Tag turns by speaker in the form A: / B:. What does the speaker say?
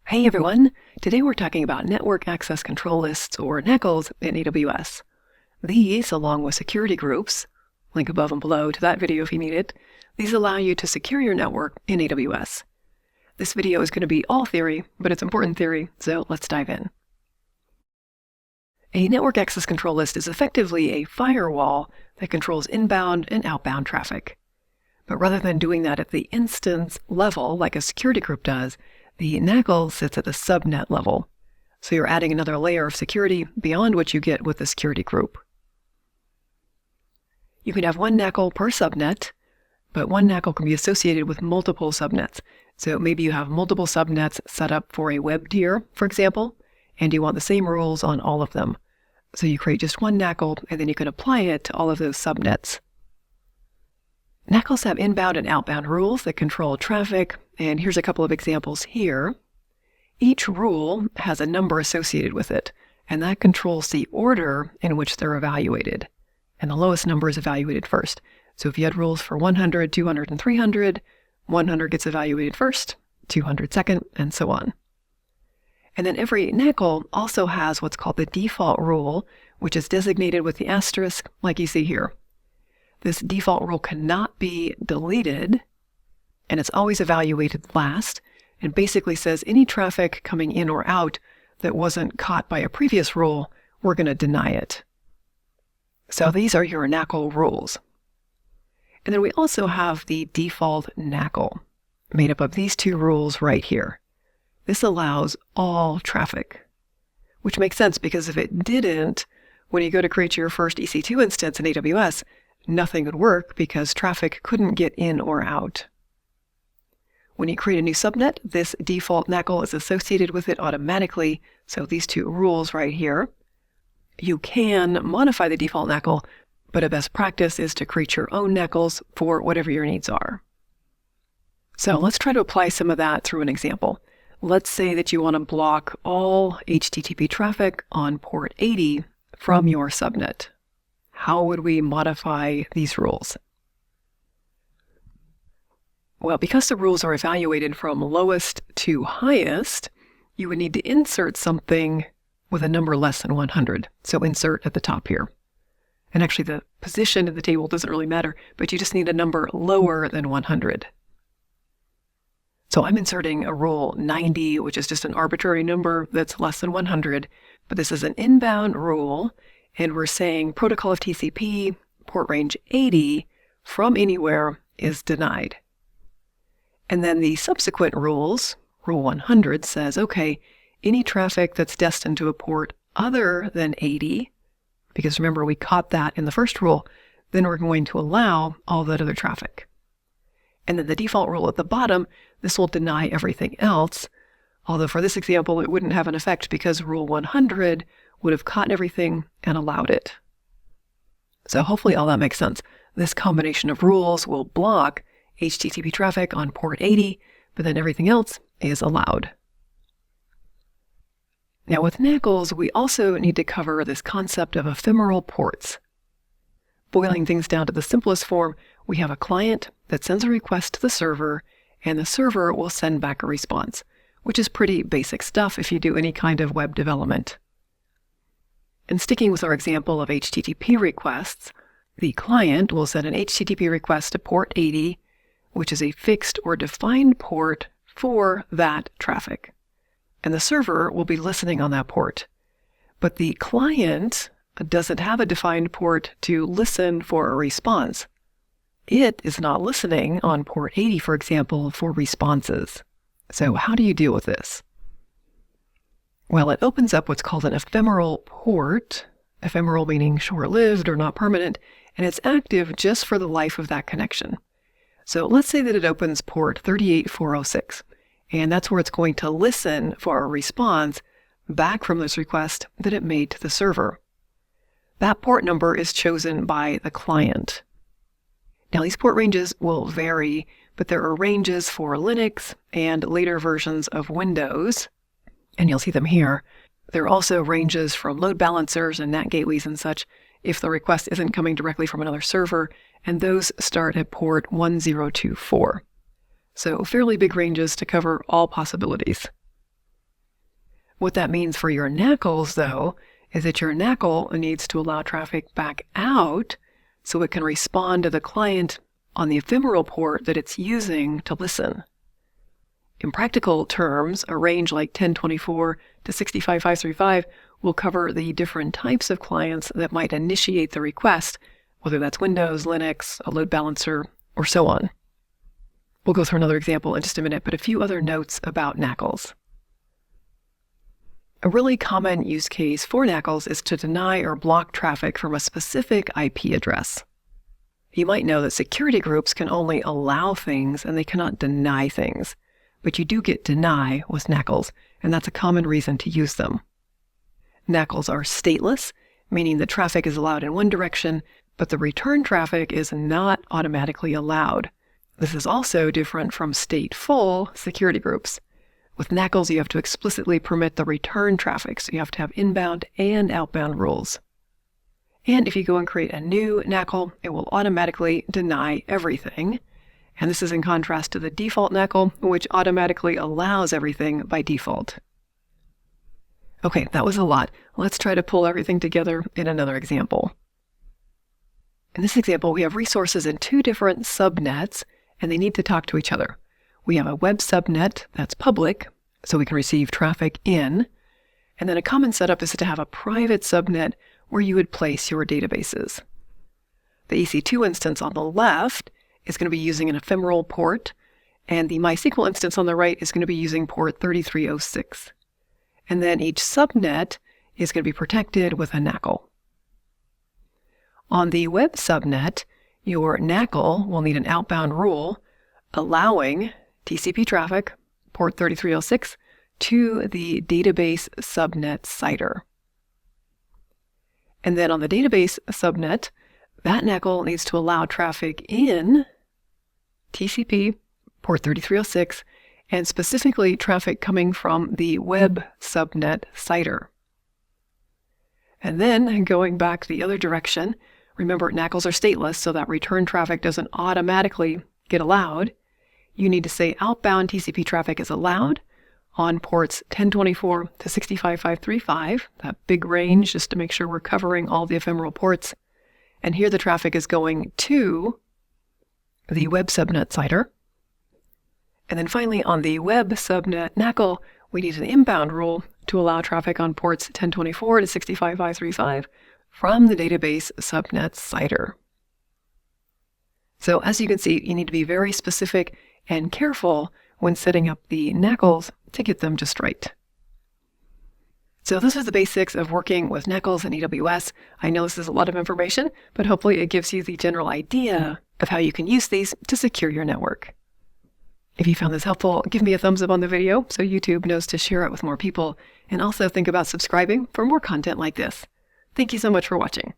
A: Hey everyone! Today we're talking about network access control lists, or NACLs, in AWS. These, along with security groups, link above and below to that video if you need it, these allow you to secure your network in AWS. This video is going to be all theory, but it's important theory, so let's dive in. A network access control list is effectively a firewall that controls inbound and outbound traffic. But rather than doing that at the instance level like a security group does, the NACL sits at the subnet level, so you're adding another layer of security beyond what you get with the security group. You can have one NACL per subnet, but one NACL can be associated with multiple subnets. So maybe you have multiple subnets set up for a web tier, for example, and you want the same rules on all of them. So you create just one NACL, and then you can apply it to all of those subnets. NACLs have inbound and outbound rules that control traffic, and here's a couple of examples here. Each rule has a number associated with it, and that controls the order in which they're evaluated. And the lowest number is evaluated first. So if you had rules for 100, 200, and 300, 100 gets evaluated first, 200 second, and so on. And then every NACL also has what's called the default rule, which is designated with the asterisk, like you see here. This default rule cannot be deleted, and it's always evaluated last, and basically says any traffic coming in or out that wasn't caught by a previous rule, we're going to deny it. So these are your NACL rules. And then we also have the default NACL, made up of these two rules right here. This allows all traffic, which makes sense because if it didn't, when you go to create your first EC2 instance in AWS, nothing would work because traffic couldn't get in or out. When you create a new subnet, this default NACL is associated with it automatically, so these two rules right here. You can modify the default NACL, but a best practice is to create your own NACLs for whatever your needs are. So let's try to apply some of that through an example. Let's say that you want to block all HTTP traffic on port 80 from your subnet. How would we modify these rules? Well, because the rules are evaluated from lowest to highest, you would need to insert something with a number less than 100. So insert at the top here. And actually the position of the table doesn't really matter, but you just need a number lower than 100. So I'm inserting a rule 90, which is just an arbitrary number that's less than 100, but this is an inbound rule, and we're saying protocol of TCP, port range 80, from anywhere is denied. And then the subsequent rules, rule 100 says, okay, any traffic that's destined to a port other than 80, because remember we caught that in the first rule, then we're going to allow all that other traffic. And then the default rule at the bottom, this will deny everything else, although for this example it wouldn't have an effect because rule 100 would have caught everything and allowed it. So hopefully all that makes sense. This combination of rules will block HTTP traffic on port 80, but then everything else is allowed. Now with NACLs, we also need to cover this concept of ephemeral ports. Boiling things down to the simplest form, we have a client that sends a request to the server, and the server will send back a response, which is pretty basic stuff if you do any kind of web development. And sticking with our example of HTTP requests, the client will send an HTTP request to port 80, which is a fixed or defined port for that traffic. And the server will be listening on that port. But the client doesn't have a defined port to listen for a response. It is not listening on port 80, for example, for responses. So how do you deal with this? Well, it opens up what's called an ephemeral port, ephemeral meaning short-lived or not permanent, and it's active just for the life of that connection. So let's say that it opens port 38406, and that's where it's going to listen for a response back from this request that it made to the server. That port number is chosen by the client. Now these port ranges will vary, but there are ranges for Linux and later versions of Windows, and you'll see them here. There are also ranges from load balancers and NAT gateways and such if the request isn't coming directly from another server, and those start at port 1024. So fairly big ranges to cover all possibilities. What that means for your NACLs, though, is that your NACL needs to allow traffic back out so it can respond to the client on the ephemeral port that it's using to listen. In practical terms, a range like 1024 to 65535 will cover the different types of clients that might initiate the request, whether that's Windows, Linux, a load balancer, or so on. We'll go through another example in just a minute, but a few other notes about NACLs. A really common use case for NACLs is to deny or block traffic from a specific IP address. You might know that security groups can only allow things and they cannot deny things, but you do get deny with NACLs, and that's a common reason to use them. NACLs are stateless, meaning the traffic is allowed in one direction, but the return traffic is not automatically allowed. This is also different from stateful security groups. With NACLs, you have to explicitly permit the return traffic, so you have to have inbound and outbound rules. And if you go and create a new NACL, it will automatically deny everything. And this is in contrast to the default NACL, which automatically allows everything by default. Okay, that was a lot. Let's try to pull everything together in another example. In this example, we have resources in two different subnets, and they need to talk to each other. We have a web subnet that's public, so we can receive traffic in, and then a common setup is to have a private subnet where you would place your databases. The EC2 instance on the left is going to be using an ephemeral port, and the MySQL instance on the right is going to be using port 3306. And then each subnet is going to be protected with a NACL. On the web subnet, your NACL will need an outbound rule allowing TCP traffic, port 3306, to the database subnet CIDR. And then on the database subnet, that NACL needs to allow traffic in TCP, port 3306, and specifically traffic coming from the web subnet CIDR. And then going back the other direction, remember NACLs are stateless, so that return traffic doesn't automatically get allowed. You need to say outbound TCP traffic is allowed on ports 1024 to 65535, that big range just to make sure we're covering all the ephemeral ports. And here the traffic is going to the web subnet CIDR. And then finally on the web subnet NACL, we need an inbound rule to allow traffic on ports 1024 to 65535 from the database subnet CIDR. So as you can see, you need to be very specific and careful when setting up the NACLs to get them just right. So those are the basics of working with NACLs in AWS. I know this is a lot of information, but hopefully it gives you the general idea of how you can use these to secure your network. If you found this helpful, give me a thumbs up on the video so YouTube knows to share it with more people, and also think about subscribing for more content like this. Thank you so much for watching.